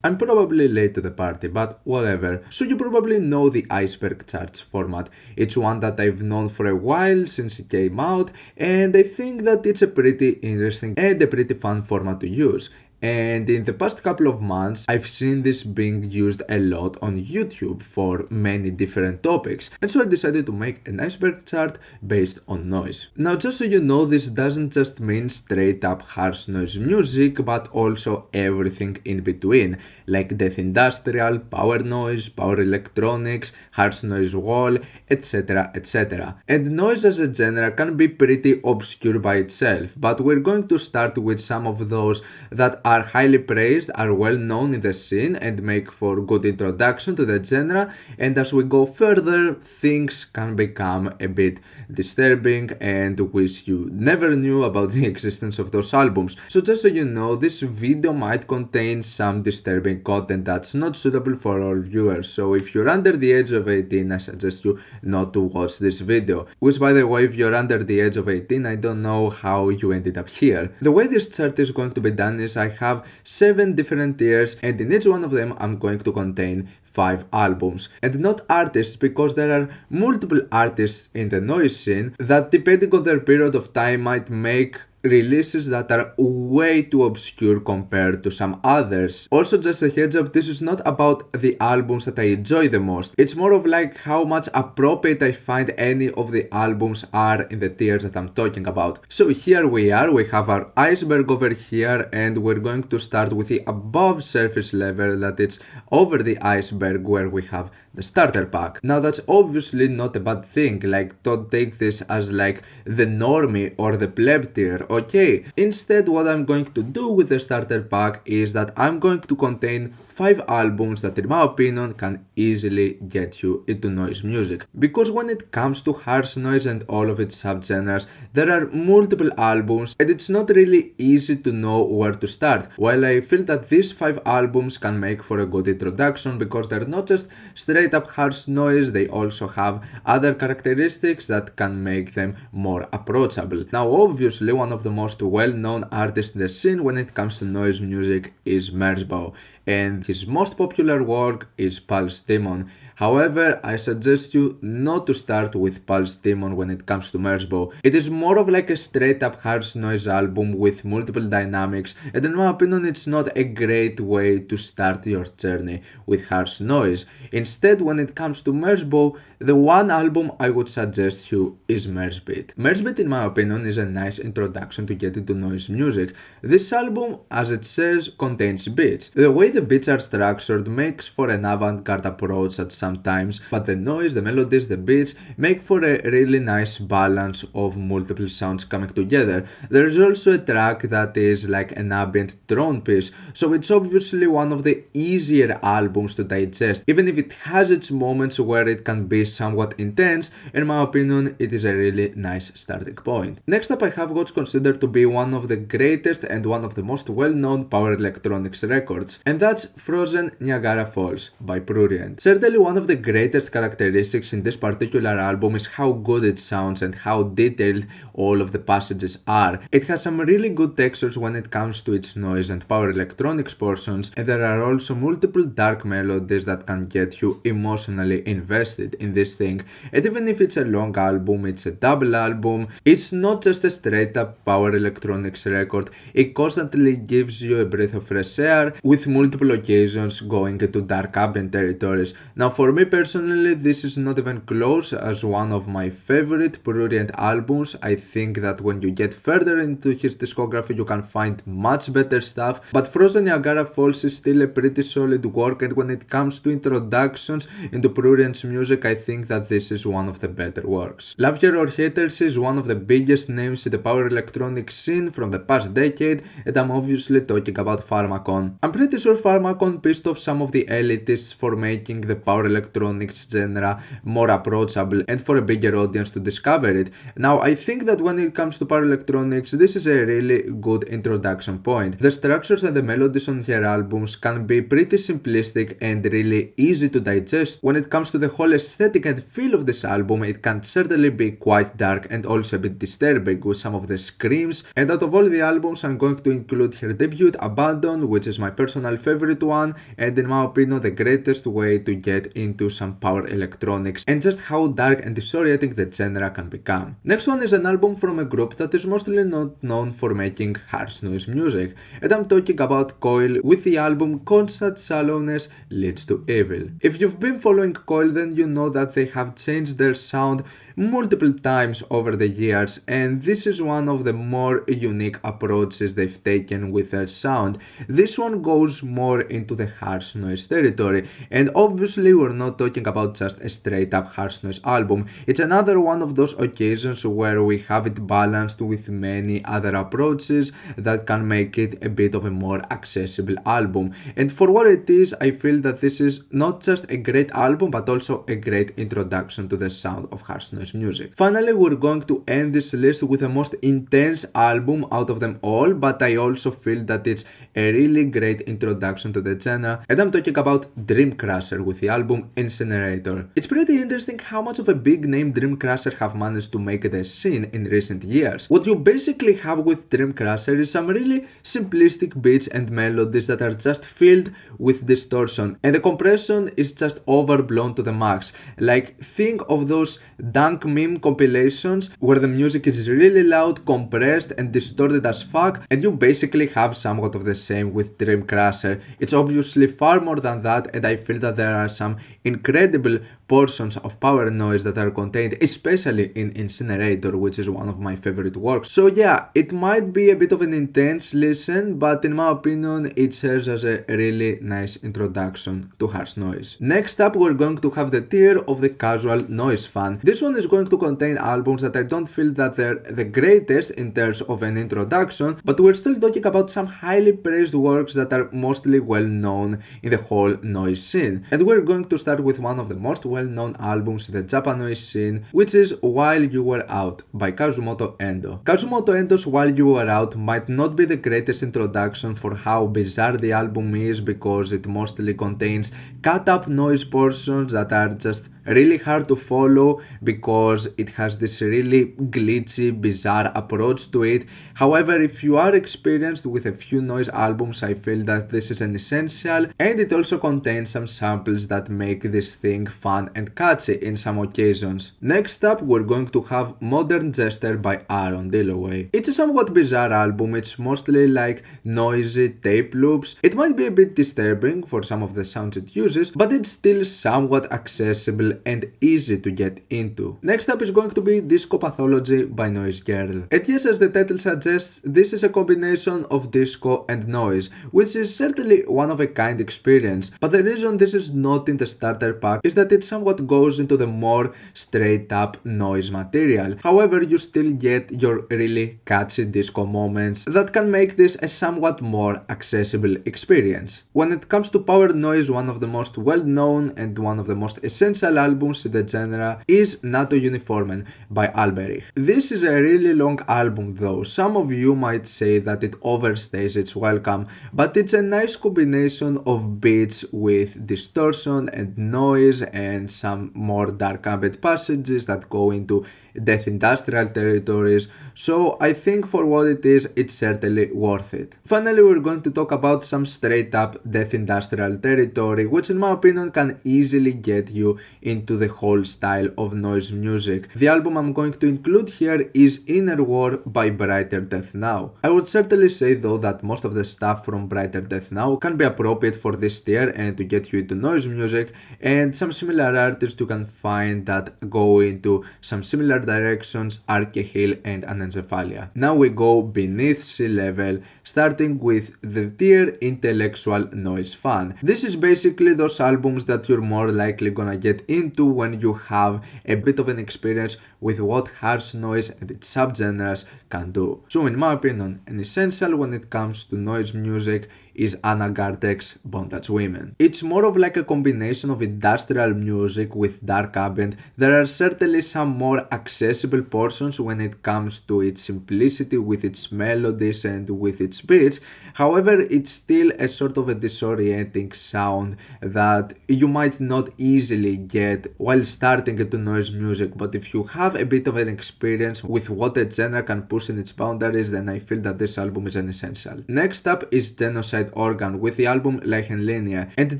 I'm probably late to the party, but whatever. So you probably know the Iceberg charts format. It's one that I've known for a while since it came out, and I think that it's a pretty interesting and a pretty fun format to use. And in the past couple of months, I've seen this being used a lot on YouTube for many different topics, and so I decided to make an iceberg chart based on noise. Now, just so you know, this doesn't just mean straight up harsh noise music, but also everything in between, like death industrial, power noise, power electronics, harsh noise wall, etc. etc. And noise as a genre can be pretty obscure by itself, but we're going to start with some of those that are highly praised, are well known in the scene, and make for good introduction to the genre, and as we go further, things can become a bit disturbing and wish you never knew about the existence of those albums. So just so you know, this video might contain some disturbing content that's not suitable for all viewers, so if you're under the age of 18, I suggest you not to watch this video. Which, by the way, if you're under the age of 18, I don't know how you ended up here. The way this chart is going to be done is I have 7 different tiers, and in each one of them I'm going to contain 5 albums, and not artists, because there are multiple artists in the noise scene that, depending on their period of time, might make releases that are way too obscure compared to some others. Also, just a heads up, this is not about the albums that I enjoy the most. It's more of like how much appropriate I find any of the albums are in the tiers that I'm talking about. So here we are, we have our iceberg over here, and we're going to start with the above surface level, that it's over the iceberg, where we have the starter pack. Now that's obviously not a bad thing, like don't take this as like the normie or the pleb tier, okay? Instead, what I'm going to do with the starter pack is that I'm going to contain 5 albums that, in my opinion, can easily get you into noise music. Because when it comes to harsh noise and all of its subgenres, there are multiple albums and it's not really easy to know where to start. While I feel that these 5 albums can make for a good introduction because they're not just straight up harsh noise, they also have other characteristics that can make them more approachable. Now, obviously, one of the most well-known artists in the scene when it comes to noise music is Merzbow, and his most popular work is Pulse Demon. However, I suggest you not to start with Pulse Demon when it comes to Merzbow. It is more of like a straight up harsh noise album with multiple dynamics, and in my opinion it's not a great way to start your journey with harsh noise. Instead, when it comes to Merzbow, the one album I would suggest you is Merzbeat. Merzbeat, in my opinion, is a nice introduction to get into noise music. This album, as it says, contains beats. The way the beats are structured makes for an avant-garde approach at some times, but the noise, the melodies, the beats make for a really nice balance of multiple sounds coming together. There is also a track that is like an ambient drone piece, so it's obviously one of the easier albums to digest. Even if it has its moments where it can be somewhat intense, in my opinion it is a really nice starting point. Next up, I have what's considered to be one of the greatest and one of the most well-known power electronics records, and that's Frozen Niagara Falls by Prurient. Certainly one of the greatest characteristics in this particular album is how good it sounds and how detailed all of the passages are. It has some really good textures when it comes to its noise and power electronics portions, and there are also multiple dark melodies that can get you emotionally invested in this thing. And even if it's a long album, it's a double album, it's not just a straight up power electronics record, it constantly gives you a breath of fresh air with multiple occasions going into dark ambient territories. Now, for me personally, this is not even close as one of my favorite Prurient albums. I think that when you get further into his discography you can find much better stuff, but Frozen Niagara Falls is still a pretty solid work, and when it comes to introductions into Prurient's music, I think that this is one of the better works. Love Her or Haters is one of the biggest names in the power electronics scene from the past decade, and I'm obviously talking about Pharmakon. I'm pretty sure Pharmakon pissed off some of the elitists for making the power electronics genre more approachable and for a bigger audience to discover it. Now, I think that when it comes to power electronics, this is a really good introduction point. The structures and the melodies on her albums can be pretty simplistic and really easy to digest. When it comes to the whole aesthetic and feel of this album, it can certainly be quite dark and also a bit disturbing with some of the screams. And out of all the albums, I'm going to include her debut, Abandon, which is my personal favorite one, and in my opinion the greatest way to get into some power electronics and just how dark and disorienting the genre can become. Next one is an album from a group that is mostly not known for making harsh noise music, and I'm talking about Coil with the album Constant Shallowness Leads to Evil. If you've been following Coil, then you know that they have changed their sound multiple times over the years, and this is one of the more unique approaches they've taken with their sound. This one goes more into the harsh noise territory, and obviously we're not talking about just a straight up harsh noise album. It's another one of those occasions where we have it balanced with many other approaches that can make it a bit of a more accessible album. And for what it is, I feel that this is not just a great album but also a great introduction to the sound of harsh noise music. Finally, we're going to end this list with the most intense album out of them all, but I also feel that it's a really great introduction to the genre, and I'm talking about Dreamcrusher with the album Incinerator. It's pretty interesting how much of a big name Dreamcrusher have managed to make the scene in recent years. What you basically have with Dreamcrusher is some really simplistic beats and melodies that are just filled with distortion, and the compression is just overblown to the max. Like, think of those dank meme compilations where the music is really loud, compressed and distorted as fuck, and you basically have somewhat of the same with Dreamcrusher. It's obviously far more than that, and I feel that there are some incredible portions of power noise that are contained, especially in Incinerator, which is one of my favorite works. So yeah, it might be a bit of an intense listen, but in my opinion it serves as a really nice introduction to harsh noise. Next up, we're going to have the tier of the casual noise fan. This one is going to contain albums that I don't feel that they're the greatest in terms of an introduction, but we're still talking about some highly praised works that are mostly well known in the whole noise scene. And we're going to start with one of the most well-known albums in the Japanese scene, which is While You Were Out by Kazumoto Endo. Kazumoto Endo's While You Were Out might not be the greatest introduction for how bizarre the album is, because it mostly contains cut up noise portions that are just really hard to follow because it has this really glitchy, bizarre approach to it. However, if you are experienced with a few noise albums, I feel that this is an essential, and it also contains some samples that make this thing fun and catchy in some occasions. Next up, we're going to have Modern Jester by Aaron Dilloway. It's a somewhat bizarre album. It's mostly like noisy tape loops. It might be a bit disturbing for some of the sounds it uses, but it's still somewhat accessible and easy to get into. Next up is going to be Disco Pathology by Noise Girl. And yes, as the title suggests, this is a combination of disco and noise, which is certainly one of a kind experience, but the reason this is not in the starter pack is that it somewhat goes into the more straight up noise material. However, you still get your really catchy disco moments that can make this a somewhat more accessible experience. When it comes to power noise, one of the most well known and one of the most essential albums in the genre is Nato Uniformen by Alberich. This is a really long album though. Some of you might say that it overstays its welcome, but it's a nice combination of beats with distortion and noise and some more dark ambient passages that go into death industrial territories, so I think for what it is, it's certainly worth it. Finally, we're going to talk about some straight up death industrial territory, which in my opinion can easily get you into the whole style of noise music. The album I'm going to include here is Inner War by Brighter Death Now. I would certainly say though that most of the stuff from Brighter Death Now can be appropriate for this tier and to get you into noise music, and some similar artists you can find that go into some similar directions, Archehill and Anencephalia. Now we go beneath sea level, starting with the tier Intellectual Noise Fan. This is basically those albums that you're more likely gonna get into when you have a bit of an experience with what harsh noise and its subgenres can do. So in my opinion, an essential when it comes to noise music is Anna Gartek's Bondage Women. It's more of like a combination of industrial music with dark ambient. There are certainly some more accessible portions when it comes to its simplicity with its melodies and with its beats. However, it's still a sort of a disorienting sound that you might not easily get while starting into noise music, but if you have a bit of an experience with what a genre can push in its boundaries, then I feel that this album is an essential. Next up is Genocide Organ with the album Leichenlinie, and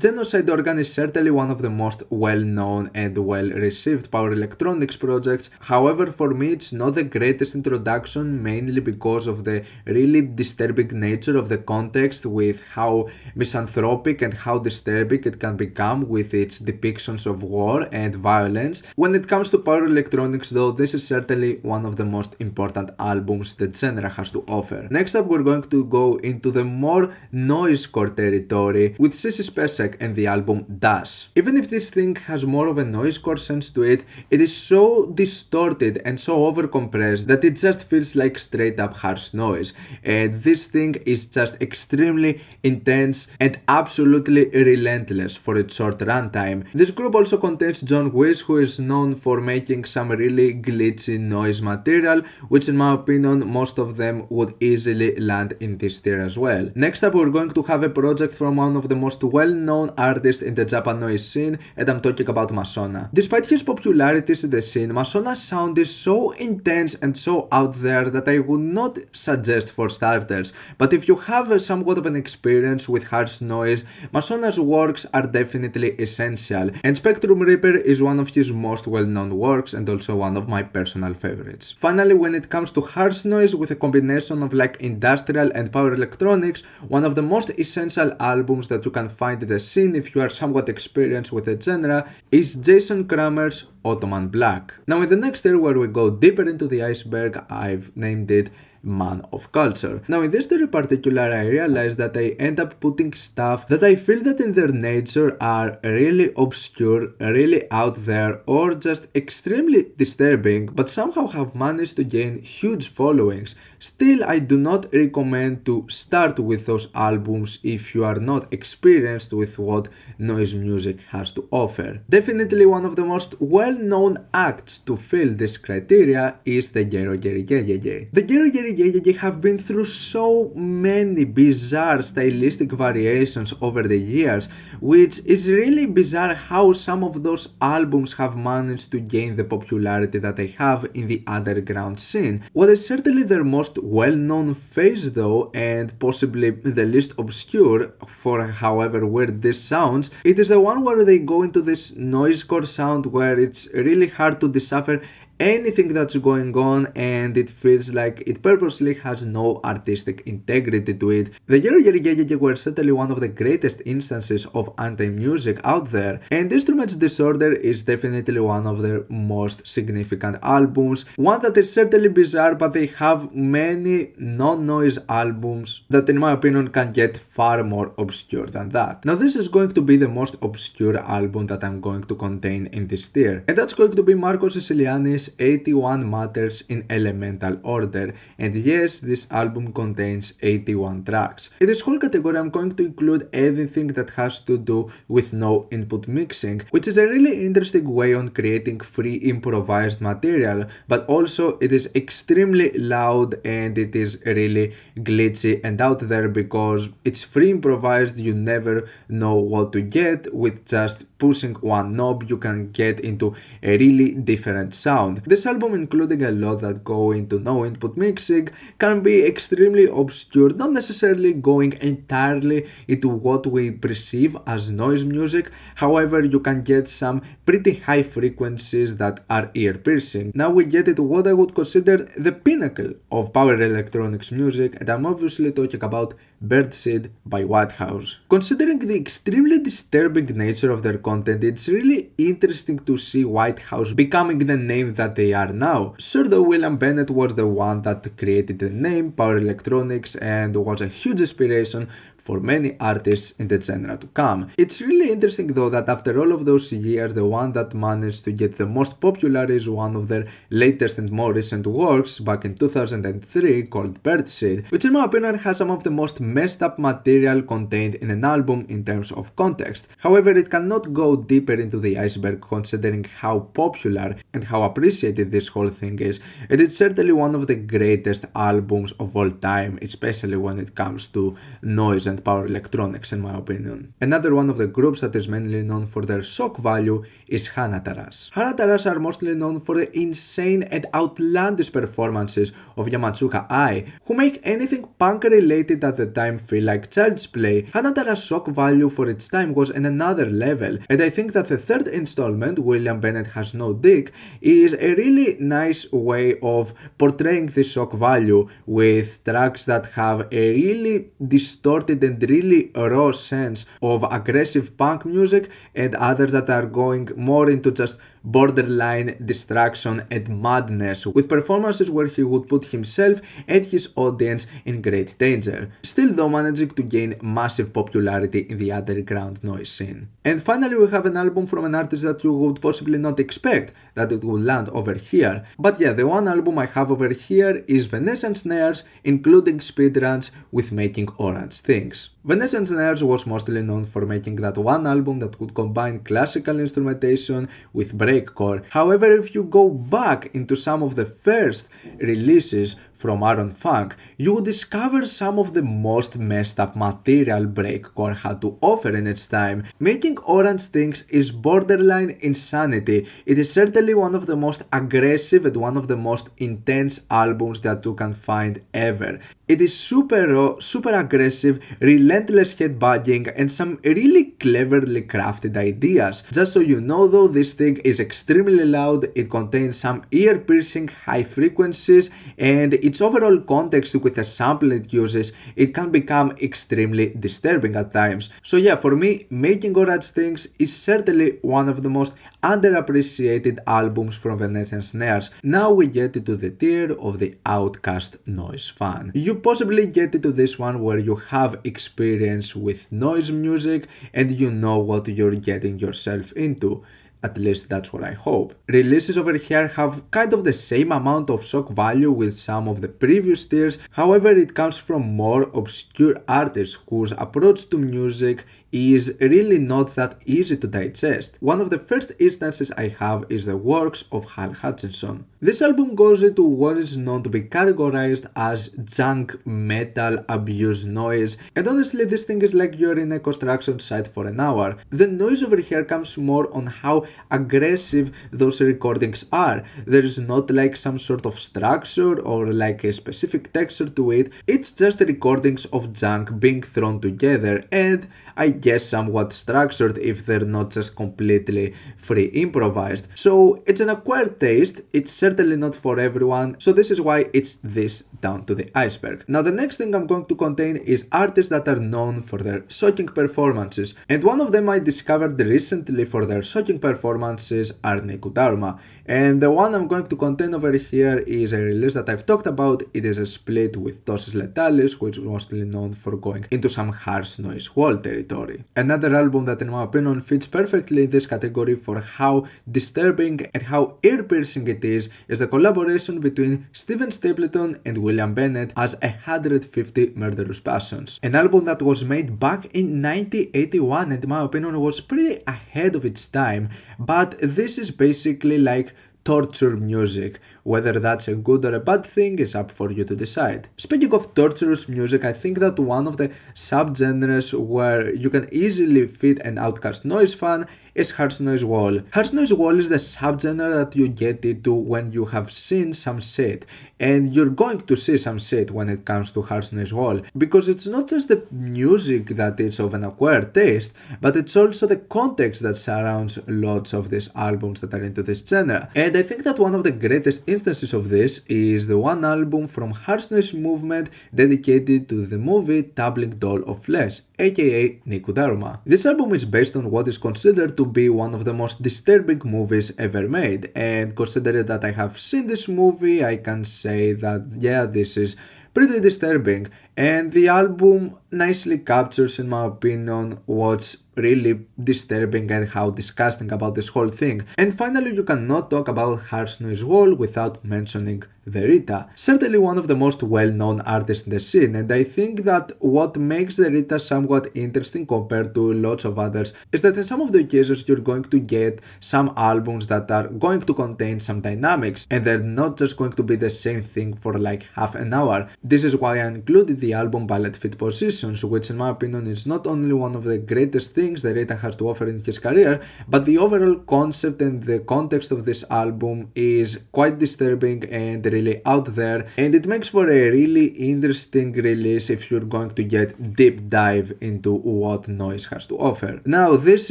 Genocide Organ is certainly one of the most well-known and well-received power electronics projects. However, for me it's not the greatest introduction, mainly because of the really disturbing nature of the context with how misanthropic and how disturbing it can become with its depictions of war and violence. When it comes to power electronics though, this is certainly one of the most important albums the genre has to offer. Next up, we're going to go into the more noisecore territory with Sissy Spacek and the album Das. Even if this thing has more of a noisecore sense to it, it is so distorted and so overcompressed that it just feels like straight up harsh noise. And this thing is just extremely intense and absolutely relentless for its short runtime. This group also contains John Wish, who is known for making some really glitchy noise material, which in my opinion most of them would easily land in this tier as well. Next up, we're going to have a project from one of the most well-known artists in the Japanese scene, and I'm talking about Masona. Despite his popularity in the scene, Masona's sound is so intense and so out there that I would not suggest for starters, but if you have somewhat of an experience with harsh noise, Masona's works are definitely essential, and Spectrum Reaper is one of his most well-known works and also one of my personal favorites. Finally, when it comes to harsh noise with a combination of like industrial and power electronics, one of the most essential albums that you can find in the scene if you are somewhat experienced with the genre is Jason Kramer's Ottoman Black. Now in the next tier, where we go deeper into the iceberg, I've named it Man of Culture. Now in this theory particular, I realized that I end up putting stuff that I feel that in their nature are really obscure, really out there, or just extremely disturbing, but somehow have managed to gain huge followings. Still, I do not recommend to start with those albums if you are not experienced with what noise music has to offer. Definitely one of the most well-known acts to fill this criteria is the Gero Geri Yeye. The Gero Geri Yeye have been through so many bizarre stylistic variations over the years, which is really bizarre how some of those albums have managed to gain the popularity that they have in the underground scene. What is certainly their most well-known phase though, and possibly the least obscure for however weird this sounds, it is the one where they go into this noisecore sound where it's really hard to decipher anything that's going on, and it feels like it purposely has no artistic integrity to it. The Gero Geri Yeye were certainly one of the greatest instances of anti-music out there, and Instruments Disorder is definitely one of their most significant albums, one that is certainly bizarre, but they have many non-noise albums that in my opinion can get far more obscure than that. Now this is going to be the most obscure album that I'm going to contain in this tier, and that's going to be Marco Siciliani's 81 Matters in Elemental Order, and yes, this album contains 81 tracks. In this whole category I'm going to include everything that has to do with no input mixing, which is a really interesting way on creating free improvised material, but also it is extremely loud and it is really glitchy and out there because it's free improvised. You never know what to get. With just pushing one knob you can get into a really different sound. This album, including a lot that go into no input mixing, can be extremely obscure, not necessarily going entirely into what we perceive as noise music. However, you can get some pretty high frequencies that are ear piercing. Now we get into what I would consider the pinnacle of power electronics music, and I'm obviously talking about Birdseed by Whitehouse. Considering the extremely disturbing nature of their content, it's really interesting to see Whitehouse becoming the name that that they are now. Sure, though, William Bennett was the one that created the name power electronics and was a huge inspiration for many artists in the genre to come. It's really interesting though that after all of those years, the one that managed to get the most popular is one of their latest and more recent works back in 2003 called Birdseed, which in my opinion has some of the most messed up material contained in an album in terms of context. However, it cannot go deeper into the iceberg considering how popular and how appreciated this whole thing is, and it's certainly one of the greatest albums of all time, especially when it comes to noise and power electronics in my opinion. Another one of the groups that is mainly known for their shock value is Hanataras. Hanataras are mostly known for the insane and outlandish performances of Yamatsuka Ai, who make anything punk related at the time feel like child's play. Hanatara's shock value for its time was in another level, and I think that the third installment, William Bennett Has No Dick, is a really nice way of portraying this shock value with tracks that have a really distorted and really raw sense of aggressive punk music and others that are going more into just borderline distraction and madness, with performances where he would put himself and his audience in great danger, still though managing to gain massive popularity in the underground noise scene. And finally we have an album from an artist that you would possibly not expect that it would land over here, but yeah, the one album I have over here is Venetian Snares, including speedruns with Making Orange Things. Venetian Snares was mostly known for making that one album that could combine classical instrumentation with breakcore. However, if you go back into some of the first releases from Aaron Funk, you would discover some of the most messed up material breakcore had to offer in its time. Making Orange Things is borderline insanity. It is certainly one of the most aggressive and one of the most intense albums that you can find ever. It is super raw, super aggressive, relentless headbanging, and some really cleverly crafted ideas. Just so you know though, this thing is extremely loud, it contains some ear-piercing high frequencies, and its overall context with the sample it uses, it can become extremely disturbing at times. So yeah, for me, Making Orange Things is certainly one of the most underappreciated albums from Venetian Snares. Now we get into the tier of the outcast noise fan. You possibly get into this one where you have experience with noise music and you know what you're getting yourself into. At least that's what I hope. Releases over here have kind of the same amount of shock value with some of the previous tiers, however it comes from more obscure artists whose approach to music is really not that easy to digest. One of the first instances I have is the works of Hal Hutchinson. This album goes into what is known to be categorized as junk metal abuse noise, and honestly this thing is like you're in a construction site for an hour. The noise over here comes more on how aggressive those recordings are. There is not like some sort of structure or like a specific texture to it, it's just recordings of junk being thrown together, and I guess somewhat structured if they're not just completely free improvised. So it's an acquired taste, it's certainly not for everyone, so this is why it's this down to the iceberg. Now the next thing I'm going to contain is artists that are known for their shocking performances, and one of them I discovered recently for their shocking performances are Neku Dharma, and the one I'm going to contain over here is a release that I've talked about. It is a split with Tosis Letalis, which is mostly known for going into some harsh noise wall territory. Another album that in my opinion fits perfectly in this category for how disturbing and how ear-piercing it is the collaboration between Steven Stapleton and William Bennett as 150 Murderous Passions. An album that was made back in 1981 and in my opinion was pretty ahead of its time, but this is basically like torture music. Whether that's a good or a bad thing is up for you to decide. Speaking of torturous music, I think that one of the subgenres where you can easily fit an outcast noise fan is harsh noise wall. Harsh noise wall is the subgenre that you get into when you have seen some shit, and you're going to see some shit when it comes to harsh noise wall, because it's not just the music that is of an acquired taste, but it's also the context that surrounds lots of these albums that are into this genre. And I think that one of the greatest instances of this is the one album from Harsh Noise movement dedicated to the movie Tumbling Doll of Flesh, aka Nikudaruma. This album is based on what is considered to be one of the most disturbing movies ever made, and considering that I have seen this movie, I can say that yeah, this is pretty disturbing, and the album nicely captures, in my opinion, what's really disturbing and how disgusting about this whole thing. And finally, you cannot talk about Harsh Noise Wall without mentioning the Rita, certainly one of the most well-known artists in the scene, and I think that what makes the Rita somewhat interesting compared to lots of others is that in some of the occasions you're going to get some albums that are going to contain some dynamics, and they're not just going to be the same thing for like half an hour. This is why I included the album Ballet Fit Positions, which in my opinion is not only one of the greatest things that Rita has to offer in his career, but the overall concept and the context of this album is quite disturbing and really out there, and it makes for a really interesting release if you're going to get deep dive into what Noise has to offer. Now this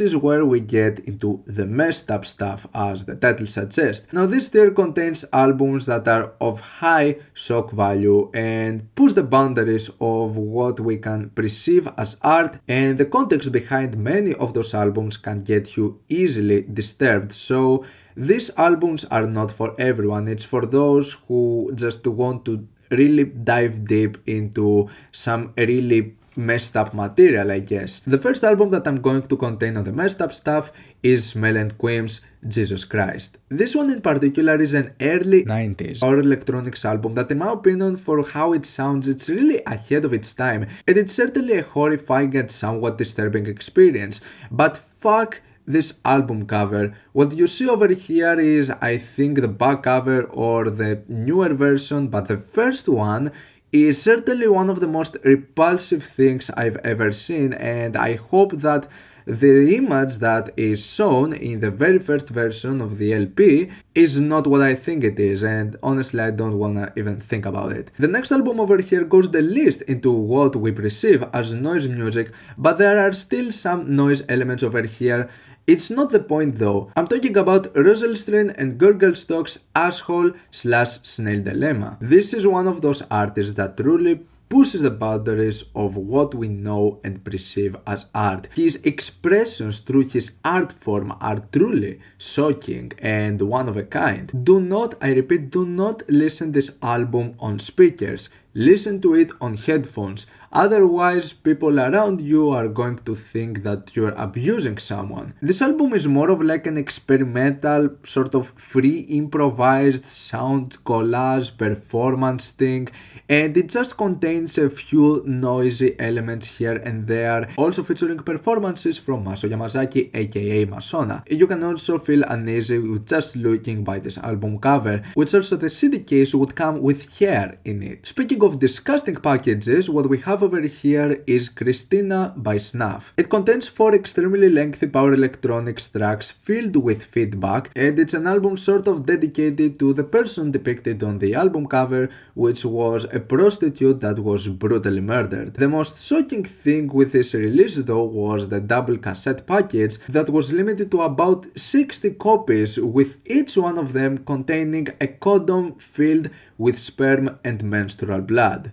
is where we get into the messed up stuff, as the title suggests. Now this tier contains albums that are of high shock value and push the boundaries of what we can perceive as art, and the context behind many of those albums can get you easily disturbed. So these albums are not for everyone, it's for those who just want to really dive deep into some really messed up material, I guess. The first album that I'm going to contain on the messed up stuff is Smell and Quim's Jesus Christ. This one in particular is an early 90s or electronics album that in my opinion, for how it sounds, it's really ahead of its time, and it's certainly a horrifying and somewhat disturbing experience. But fuck this album cover. What you see over here is, I think, the back cover or the newer version, but the first one is certainly one of the most repulsive things I've ever seen, and I hope that the image that is shown in the very first version of the LP is not what I think it is, and honestly I don't wanna even think about it. The next album over here goes the least into what we perceive as noise music, but there are still some noise elements over here. It's not the point though. I'm talking about Rosalström and Gurgelstock's Asshole/Snail Dilemma. This is one of those artists that truly pushes the boundaries of what we know and perceive as art. His expressions through his art form are truly shocking and one of a kind. Do not, I repeat, do not listen this album on speakers. Listen to it on headphones. Otherwise, people around you are going to think that you're abusing someone. This album is more of like an experimental, sort of free improvised sound collage performance thing, and it just contains a few noisy elements here and there, also featuring performances from Maso Yamazaki aka Masona. You can also feel uneasy with just looking by this album cover, which also the CD case would come with hair in it. Speaking of disgusting packages, what we have over here is Christina by Snuff. It contains 4 extremely lengthy power electronics tracks filled with feedback, and it's an album sort of dedicated to the person depicted on the album cover, which was a prostitute that was brutally murdered. The most shocking thing with this release though was the double cassette package that was limited to about 60 copies, with each one of them containing a condom filled with sperm and menstrual blood.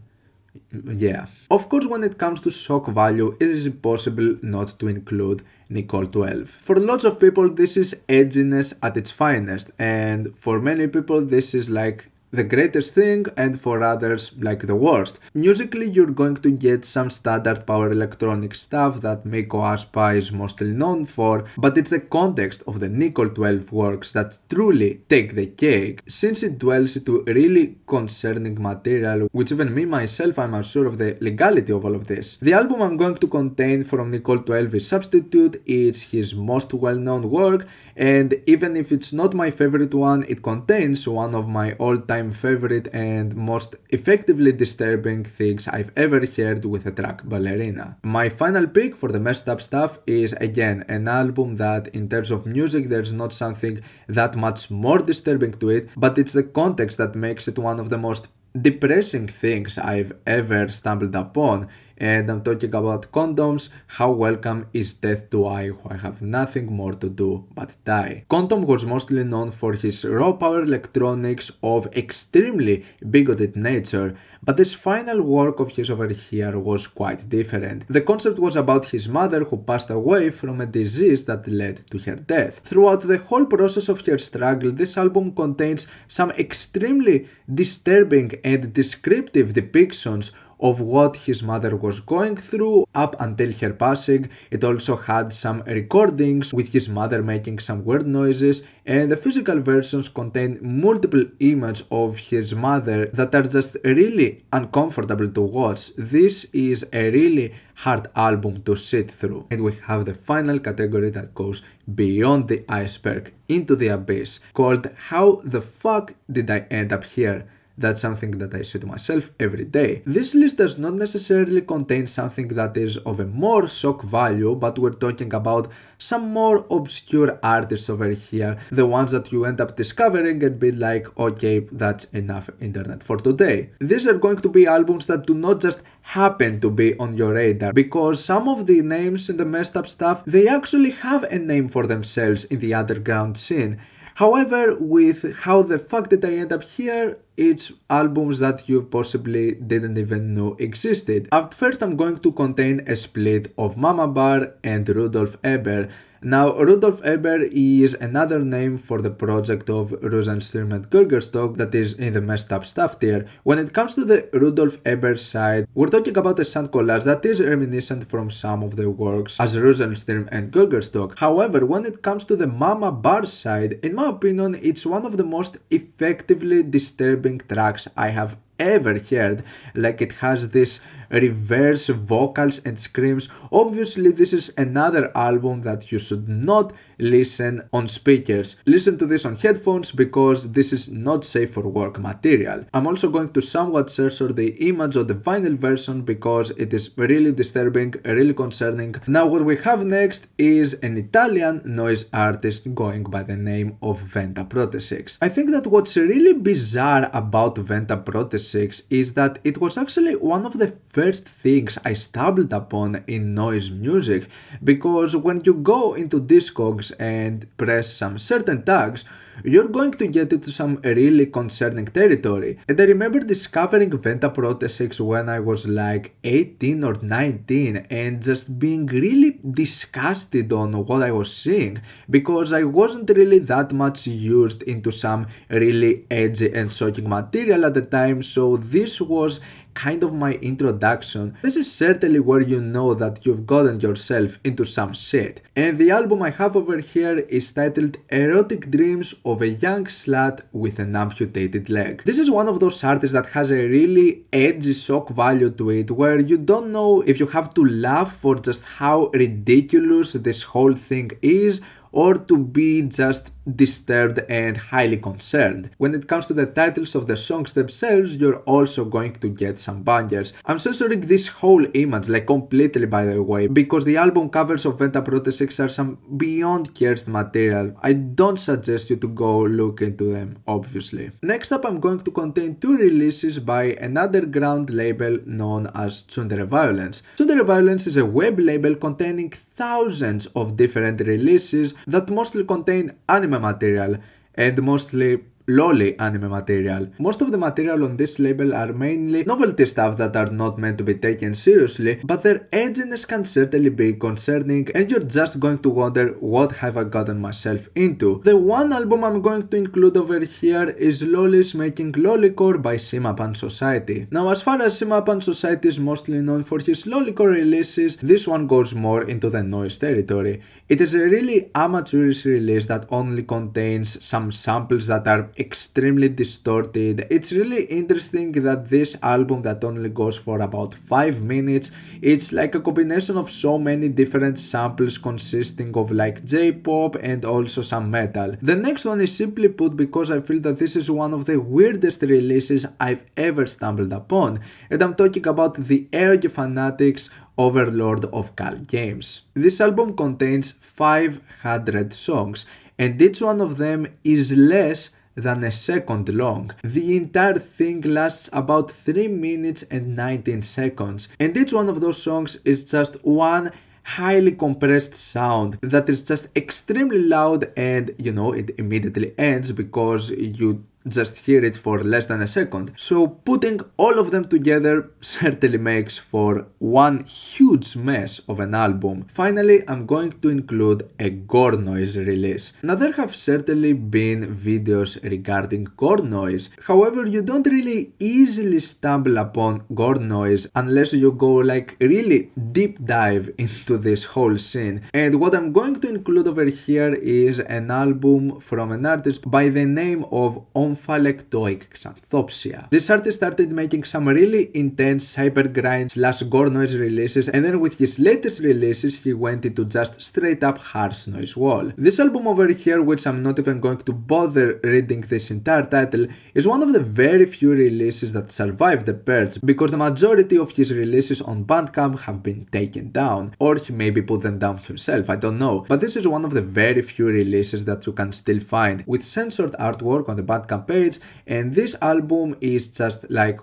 Yeah. Of course, when it comes to shock value, it is impossible not to include Nicole 12. For lots of people, this is edginess at its finest, and for many people, this is like the greatest thing, and for others like the worst. Musically, you're going to get some standard power electronic stuff that Miko Aspa is mostly known for, but it's the context of the Nicole 12 works that truly take the cake, since it dwells into really concerning material, which even me myself I'm unsure of the legality of all of this. The album I'm going to contain from Nicole 12 is Substitute. It's his most well-known work, and even if it's not my favorite one, it contains one of my all-time favorite and most effectively disturbing things I've ever heard with a track, Ballerina. My final pick for the messed up stuff is again an album that in terms of music there's not something that much more disturbing to it, but it's the context that makes it one of the most depressing things I've ever stumbled upon, and I'm talking about Condoms, How Welcome Is Death to I, Who I Have Nothing More to Do But Die. Condom was mostly known for his raw power electronics of extremely bigoted nature, but this final work of his over here was quite different. The concept was about his mother who passed away from a disease that led to her death. Throughout the whole process of her struggle, this album contains some extremely disturbing and descriptive depictions of what his mother was going through up until her passing. It also had some recordings with his mother making some weird noises, and the physical versions contain multiple images of his mother that are just really uncomfortable to watch. This is a really hard album to sit through. And we have the final category that goes beyond the iceberg into the abyss, called How the Fuck Did I End Up Here? That's something that I say to myself every day. This list does not necessarily contain something that is of a more shock value, but we're talking about some more obscure artists over here, the ones that you end up discovering and be like, okay, that's enough internet for today. These are going to be albums that do not just happen to be on your radar, because some of the names in the messed up stuff, they actually have a name for themselves in the underground scene. However, with How the Fuck Did I End Up Here, it's albums that you possibly didn't even know existed. At first, I'm going to contain a split of Mama Bar and Rudolf Eber. Now, Rudolf Eber is another name for the project of Rosenstream and Gurgerstock that is in the messed up stuff tier. When it comes to the Rudolf Eber side, we're talking about a sound collage that is reminiscent from some of the works as Rosenstream and Gurgerstock. However, when it comes to the Mama Bar side, in my opinion, it's one of the most effectively disturbing tracks I have ever heard. Like, it has this reverse vocals and screams. Obviously, this is another album that you should not listen on speakers. Listen to this on headphones because this is not safe for work material. I'm also going to somewhat censor the image of the vinyl version because it is really disturbing, really concerning. Now, what we have next is an Italian noise artist going by the name of Venta Protesix. I think that what's really bizarre about Venta Protesix is that it was actually one of the first things I stumbled upon in noise music, because when you go into Discogs and press some certain tags, you're going to get into some really concerning territory. And I remember discovering Venta Protesix when I was like 18 or 19 and just being really disgusted on what I was seeing, because I wasn't really that much used into some really edgy and shocking material at the time, so this was kind of my introduction. This is certainly where you know that you've gotten yourself into some shit. And the album I have over here is titled Erotic Dreams of a Young Slut with an Amputated Leg. This is one of those artists that has a really edgy shock value to it, where you don't know if you have to laugh for just how ridiculous this whole thing is, or to be just disturbed and highly concerned. When it comes to the titles of the songs themselves, you're also going to get some bangers. I'm censoring this whole image, like completely by the way, because the album covers of Venta Protesix are some beyond cursed material. I don't suggest you to go look into them, obviously. Next up, I'm going to contain two releases by an underground label known as Tsundere Violence. Tsundere Violence is a web label containing thousands of different releases that mostly contain anime material and mostly lolly anime material. Most of the material on this label are mainly novelty stuff that are not meant to be taken seriously, but their edginess can certainly be concerning and you're just going to wonder, what have I gotten myself into? The one album I'm going to include over here is Lollies Making Lollicore by Simapan Society. Now, as far as Simapan Society is mostly known for his lollicore releases, this one goes more into the noise territory. It is a really amateurish release that only contains some samples that are extremely distorted. It's really interesting that this album that only goes for about 5 minutes, it's like a combination of so many different samples consisting of like J-pop and also some metal. The next one is simply put because I feel that this is one of the weirdest releases I've ever stumbled upon, and I'm talking about the Eroge Fanatics Overlord of Cal Games. This album contains 500 songs, and each one of them is less than a second long. The entire thing lasts about 3 minutes and 19 seconds, and each one of those songs is just one highly compressed sound that is just extremely loud, and it immediately ends because you just hear it for less than a second. So putting all of them together certainly makes for one huge mess of an album. Finally, I'm going to include a gore noise release. Now there have certainly been videos regarding gore noise, however you don't really easily stumble upon gore noise unless you go like really deep dive into this whole scene. And what I'm going to include over here is an album from an artist by the name of Omphalectoic Xanthopsia. This artist started making some really intense hypergrind / gore noise releases, and then with his latest releases he went into just straight up harsh noise wall. This album over here, which I'm not even going to bother reading this entire title, is one of the very few releases that survived the purge, because the majority of his releases on Bandcamp have been taken down, or he maybe put them down himself, I don't know. But this is one of the very few releases that you can still find with censored artwork on the Bandcamp page, and this album is just like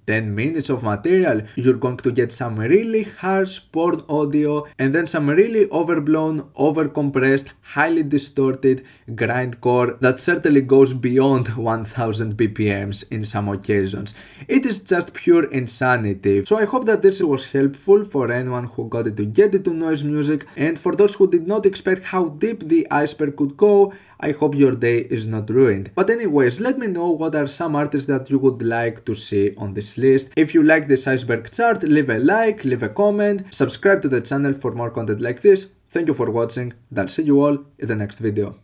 10 minutes of material. You're going to get some really harsh porn audio and then some really overblown, overcompressed, highly distorted grindcore that certainly goes beyond 1000 BPMs in some occasions. It is just pure insanity. So I hope that this was helpful for anyone who got it to get into noise music, and for those who did not expect how deep the iceberg could go, I hope your day is not ruined. But anyways, let me know what are some artists that you would like to see on this list. If you like this iceberg chart, leave a like, leave a comment, subscribe to the channel for more content like this. Thank you for watching, and I'll see you all in the next video.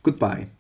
Goodbye.